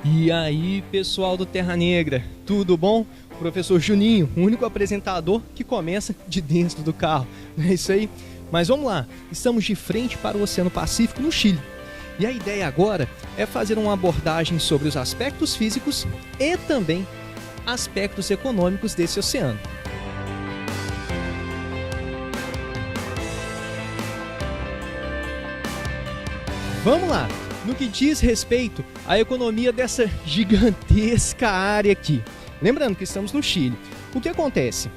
E aí, pessoal do Terra Negra, tudo bom? Professor Juninho, o único apresentador que começa de dentro do carro, não é isso aí? Mas vamos lá, estamos de frente para o Oceano Pacífico no Chile. E a ideia agora é fazer uma abordagem sobre os aspectos físicos e também aspectos econômicos desse oceano. Vamos lá! No que diz respeito à economia dessa gigantesca área aqui. Lembrando que estamos no Chile. O que acontece?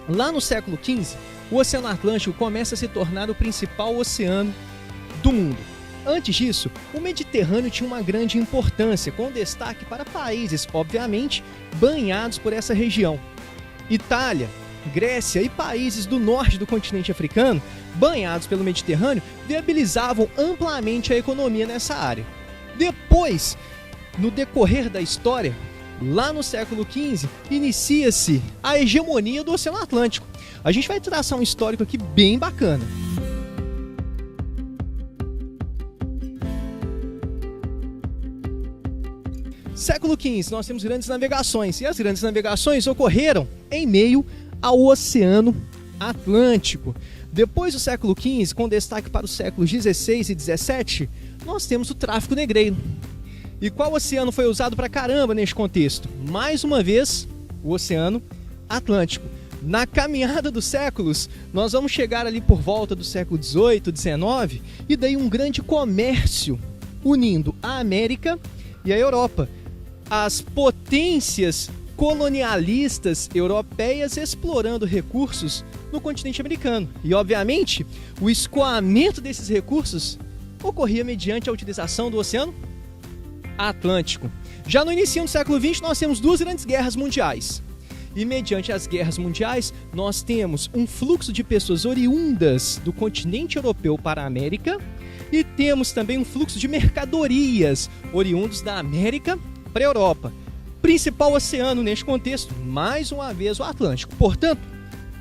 Lá no século XV, o Oceano Atlântico começa a se tornar o principal oceano do mundo. Antes disso, o Mediterrâneo tinha uma grande importância, com destaque para países, obviamente, banhados por essa região. Itália, Grécia e países do norte do continente africano, banhados pelo Mediterrâneo, viabilizavam amplamente a economia nessa área. Depois, no decorrer da história, lá no século XV, inicia-se a hegemonia do Oceano Atlântico. A gente vai traçar um histórico aqui bem bacana. Século XV, nós temos grandes navegações, e as grandes navegações ocorreram em meio ao Oceano Atlântico. Depois do século XV, com destaque para os séculos XVI e XVII, nós temos o tráfico negreiro. E qual oceano foi usado pra caramba neste contexto? Mais uma vez, o Oceano Atlântico. Na caminhada dos séculos, nós vamos chegar ali por volta do século XVIII, XIX, e daí um grande comércio unindo a América e a Europa. As potências colonialistas europeias explorando recursos no continente americano. E, obviamente, o escoamento desses recursos ocorria mediante a utilização do Oceano Atlântico. Já no início do século XX, nós temos duas grandes guerras mundiais. E, mediante as guerras mundiais, nós temos um fluxo de pessoas oriundas do continente europeu para a América e temos também um fluxo de mercadorias oriundos da América para a Europa. Principal oceano neste contexto, mais uma vez o Atlântico. Portanto,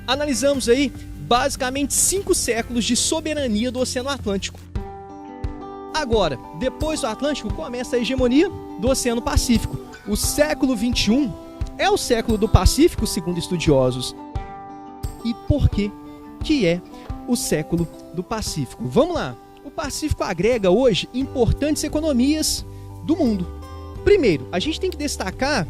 analisamos aí basicamente 5 séculos de soberania do Oceano Atlântico. Agora, depois do Atlântico, começa a hegemonia do Oceano Pacífico. O século XXI é o século do Pacífico, segundo estudiosos. E por que é o século do Pacífico? Vamos lá. O Pacífico agrega hoje importantes economias do mundo. Primeiro, a gente tem que destacar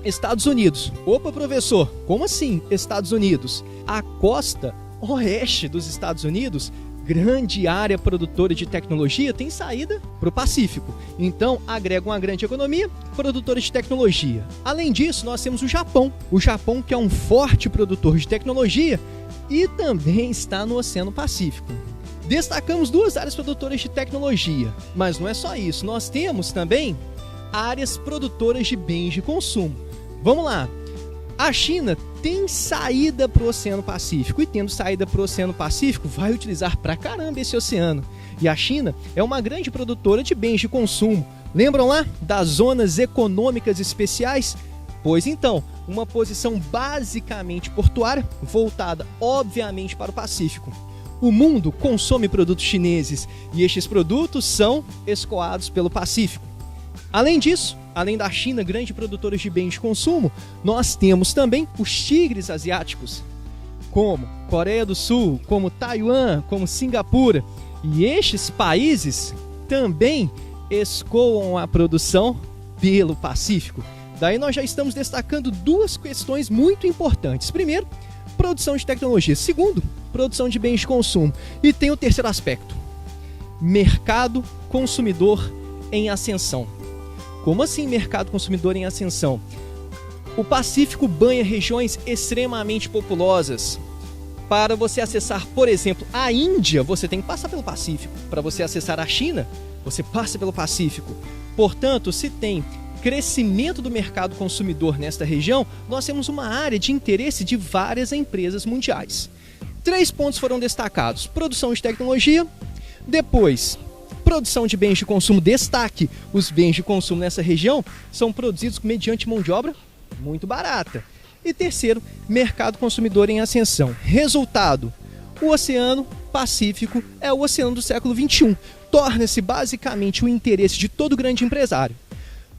Estados Unidos. Opa, professor, como assim Estados Unidos? A costa oeste dos Estados Unidos, grande área produtora de tecnologia, tem saída para o Pacífico. Então, agrega uma grande economia produtora de tecnologia. Além disso, nós temos o Japão. O Japão, que é um forte produtor de tecnologia e também está no Oceano Pacífico. Destacamos 2 áreas produtoras de tecnologia, mas não é só isso. Nós temos também áreas produtoras de bens de consumo. Vamos lá. A China tem saída para o Oceano Pacífico e, tendo saída para o Oceano Pacífico, vai utilizar pra caramba esse oceano. E a China é uma grande produtora de bens de consumo. Lembram lá das zonas econômicas especiais? Pois então, uma posição basicamente portuária, voltada obviamente para o Pacífico. O mundo consome produtos chineses e estes produtos são escoados pelo Pacífico. Além disso, além da China, grande produtora de bens de consumo, nós temos também os tigres asiáticos, como Coreia do Sul, como Taiwan, como Singapura. E estes países também escoam a produção pelo Pacífico. Daí nós já estamos destacando 2 questões muito importantes. Primeiro, produção de tecnologia. Segundo, produção de bens de consumo. E tem o terceiro aspecto, mercado consumidor em ascensão. Como assim mercado consumidor em ascensão? O Pacífico banha regiões extremamente populosas. Para você acessar, por exemplo, a Índia, você tem que passar pelo Pacífico. Para você acessar a China, você passa pelo Pacífico. Portanto, se tem crescimento do mercado consumidor nesta região, nós temos uma área de interesse de várias empresas mundiais. 3 pontos foram destacados: produção de tecnologia, depois produção de bens de consumo. Destaque: os bens de consumo nessa região são produzidos mediante mão de obra muito barata. E terceiro, mercado consumidor em ascensão. Resultado: o Oceano Pacífico é o oceano do século XXI. Torna-se basicamente o interesse de todo grande empresário.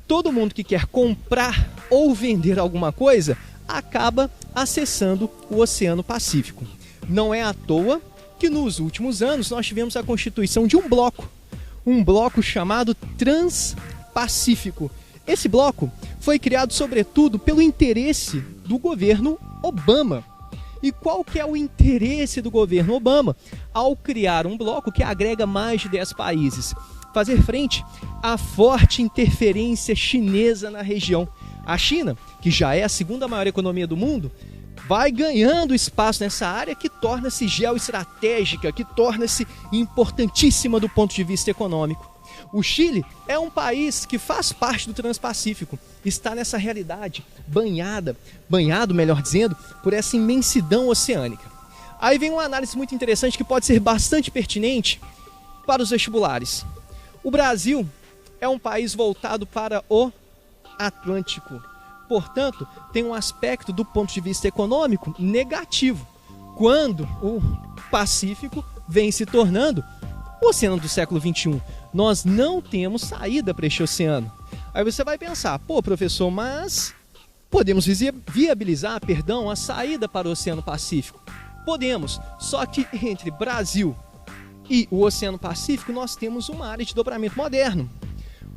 todo mundo que quer comprar ou vender alguma coisa acaba acessando o Oceano Pacífico. Não é à toa que nos últimos anos nós tivemos a constituição de um bloco chamado Transpacífico. Esse bloco foi criado sobretudo pelo interesse do governo Obama. E qual que é o interesse do governo Obama ao criar um bloco que agrega mais de 10 países? Fazer frente à forte interferência chinesa na região. A China, que já é a segunda maior economia do mundo, vai ganhando espaço nessa área que torna-se geoestratégica, que torna-se importantíssima do ponto de vista econômico. O Chile é um país que faz parte do Transpacífico, está nessa realidade, banhado, melhor dizendo, por essa imensidão oceânica. Aí vem uma análise muito interessante que pode ser bastante pertinente para os vestibulares. O Brasil é um país voltado para o Atlântico. Portanto, tem um aspecto do ponto de vista econômico negativo, quando o Pacífico vem se tornando o oceano do século XXI. Nós não temos saída para este oceano. Aí você vai pensar, pô, professor, mas podemos viabilizar, a saída para o Oceano Pacífico? Podemos, só que entre Brasil e o Oceano Pacífico nós temos uma área de dobramento moderno.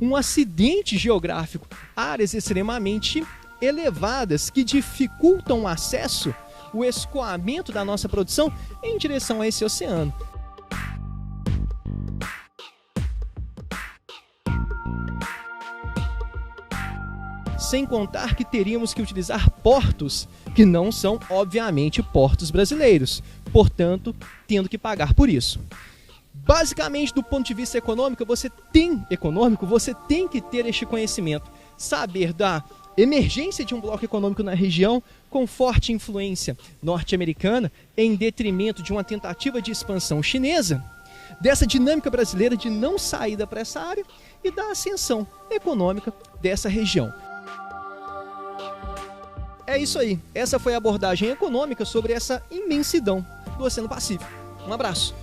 Um acidente geográfico, áreas extremamente elevadas que dificultam o acesso, o escoamento da nossa produção em direção a esse oceano. Sem contar que teríamos que utilizar portos que não são, obviamente, portos brasileiros, portanto, tendo que pagar por isso. Basicamente, do ponto de vista econômico, você tem que ter este conhecimento, saber da emergência de um bloco econômico na região com forte influência norte-americana em detrimento de uma tentativa de expansão chinesa, dessa dinâmica brasileira de não saída para essa área e da ascensão econômica dessa região. É isso aí, essa foi a abordagem econômica sobre essa imensidão do Oceano Pacífico. Um abraço.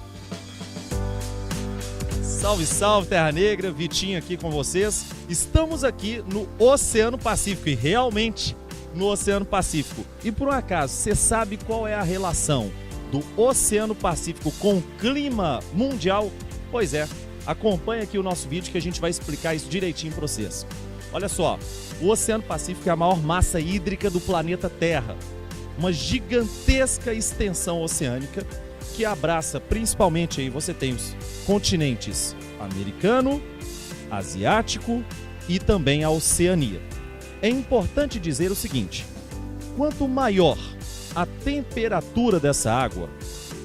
Salve, salve, Terra Negra, Vitinho aqui com vocês. Estamos aqui no Oceano Pacífico e realmente no Oceano Pacífico. E por um acaso, você sabe qual é a relação do Oceano Pacífico com o clima mundial? Pois é, acompanha aqui o nosso vídeo que a gente vai explicar isso direitinho para vocês. Olha só, o Oceano Pacífico é a maior massa hídrica do planeta Terra. Uma gigantesca extensão oceânica que abraça principalmente, aí você tem os continentes americano, asiático e também a Oceania. É importante dizer o seguinte: quanto maior a temperatura dessa água,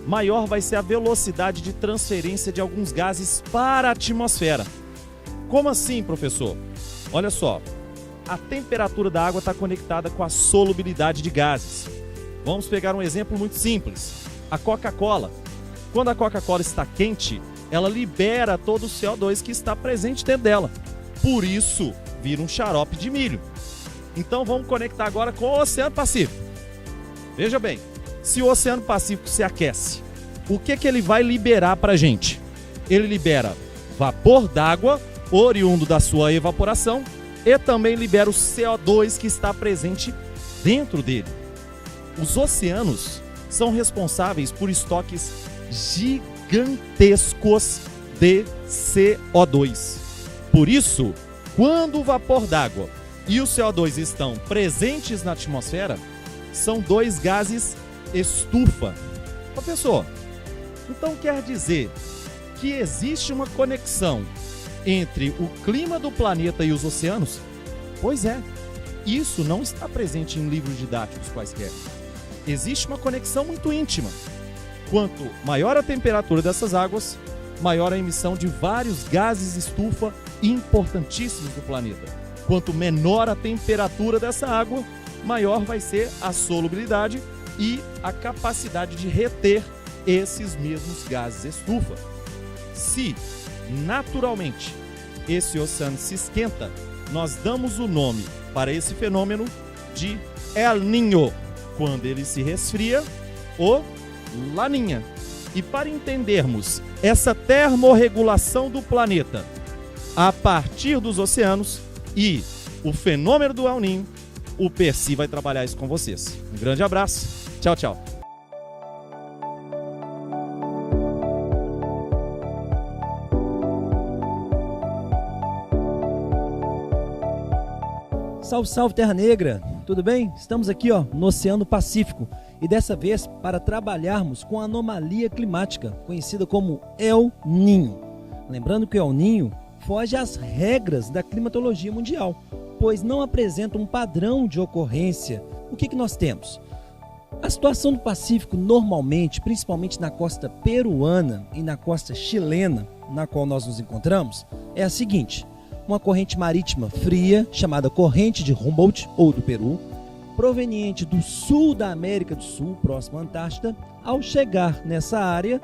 maior vai ser a velocidade de transferência de alguns gases para a atmosfera. Como assim, professor? Olha só, a temperatura da água está conectada com a solubilidade de gases. Vamos pegar um exemplo muito simples. A Coca-Cola. Quando a Coca-Cola está quente, ela libera todo o CO2 que está presente dentro dela. Por isso, vira um xarope de milho. Então vamos conectar agora com o Oceano Pacífico. Veja bem, se o Oceano Pacífico se aquece, o que ele vai liberar para a gente? Ele libera vapor d'água, oriundo da sua evaporação, e também libera o CO2 que está presente dentro dele. Os oceanos são responsáveis por estoques gigantescos de CO2. Por isso, quando o vapor d'água e o CO2 estão presentes na atmosfera, são dois gases estufa. Professor, então quer dizer que existe uma conexão entre o clima do planeta e os oceanos? Pois é, isso não está presente em livros didáticos quaisquer. Existe uma conexão muito íntima. Quanto maior a temperatura dessas águas, maior a emissão de vários gases estufa importantíssimos do planeta. Quanto menor a temperatura dessa água, maior vai ser a solubilidade e a capacidade de reter esses mesmos gases estufa. Se, naturalmente, esse oceano se esquenta, nós damos o nome para esse fenômeno de El Niño. Quando ele se resfria, o Laninha. E para entendermos essa termorregulação do planeta a partir dos oceanos, e o fenômeno do El Niño, o Percy vai trabalhar isso com vocês. Um grande abraço. Tchau, tchau. Salve, salve, Terra Negra! Tudo bem? Estamos aqui no Oceano Pacífico e dessa vez para trabalharmos com a anomalia climática conhecida como El Niño. Lembrando que o El Niño foge às regras da climatologia mundial, pois não apresenta um padrão de ocorrência. O que nós temos? A situação do Pacífico normalmente, principalmente na costa peruana e na costa chilena, na qual nós nos encontramos, é a seguinte: uma corrente marítima fria, chamada corrente de Humboldt, ou do Peru, proveniente do sul da América do Sul, próximo à Antártida. Ao chegar nessa área,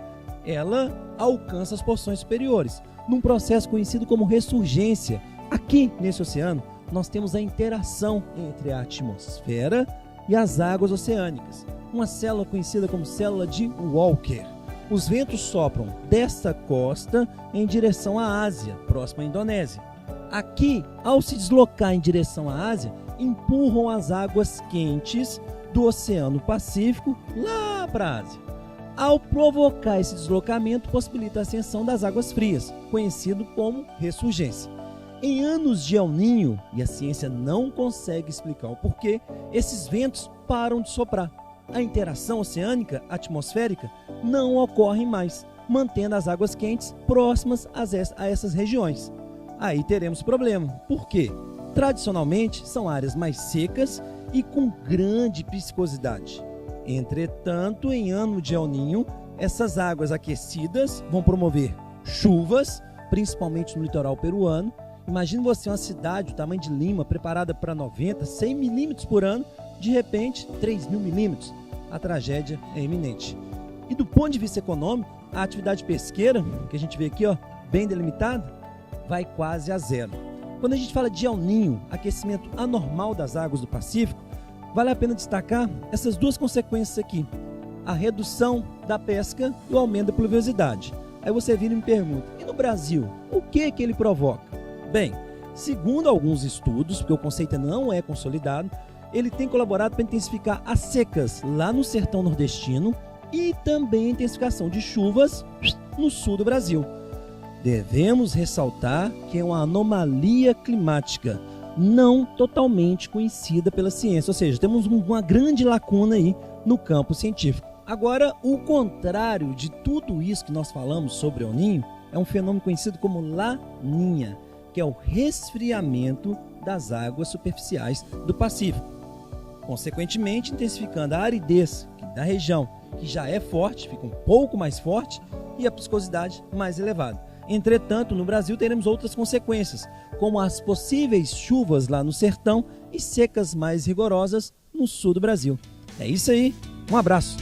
ela alcança as porções superiores, num processo conhecido como ressurgência. Aqui, nesse oceano, nós temos a interação entre a atmosfera e as águas oceânicas, uma célula conhecida como célula de Walker. Os ventos sopram desta costa em direção à Ásia, próxima à Indonésia. Aqui, ao se deslocar em direção à Ásia, empurram as águas quentes do Oceano Pacífico lá para a Ásia. Ao provocar esse deslocamento, possibilita a ascensão das águas frias, conhecido como ressurgência. Em anos de El Niño, e a ciência não consegue explicar o porquê, esses ventos param de soprar. A interação oceânica atmosférica não ocorre mais, mantendo as águas quentes próximas a essas regiões. Aí teremos problema. Por quê? Tradicionalmente, são áreas mais secas e com grande piscosidade. Entretanto, em ano de El Niño, essas águas aquecidas vão promover chuvas, principalmente no litoral peruano. Imagine você uma cidade do tamanho de Lima, preparada para 90, 100 milímetros por ano, de repente 3.000 milímetros. A tragédia é iminente. E do ponto de vista econômico, a atividade pesqueira, que a gente vê aqui, bem delimitada, vai quase a zero. Quando a gente fala de El Niño, aquecimento anormal das águas do Pacífico, vale a pena destacar essas duas consequências aqui: a redução da pesca e o aumento da pluviosidade. Aí você vira e me pergunta: e no Brasil, o que ele provoca? Bem, segundo alguns estudos, porque o conceito não é consolidado, ele tem colaborado para intensificar as secas lá no sertão nordestino e também a intensificação de chuvas no sul do Brasil. Devemos ressaltar que é uma anomalia climática não totalmente conhecida pela ciência, ou seja, temos uma grande lacuna aí no campo científico. Agora, o contrário de tudo isso que nós falamos sobre El Niño é um fenômeno conhecido como La Niña, que é o resfriamento das águas superficiais do Pacífico, consequentemente intensificando a aridez da região, que já é forte, fica um pouco mais forte, e a piscosidade mais elevada. Entretanto, no Brasil teremos outras consequências, como as possíveis chuvas lá no sertão e secas mais rigorosas no sul do Brasil. É isso aí, um abraço!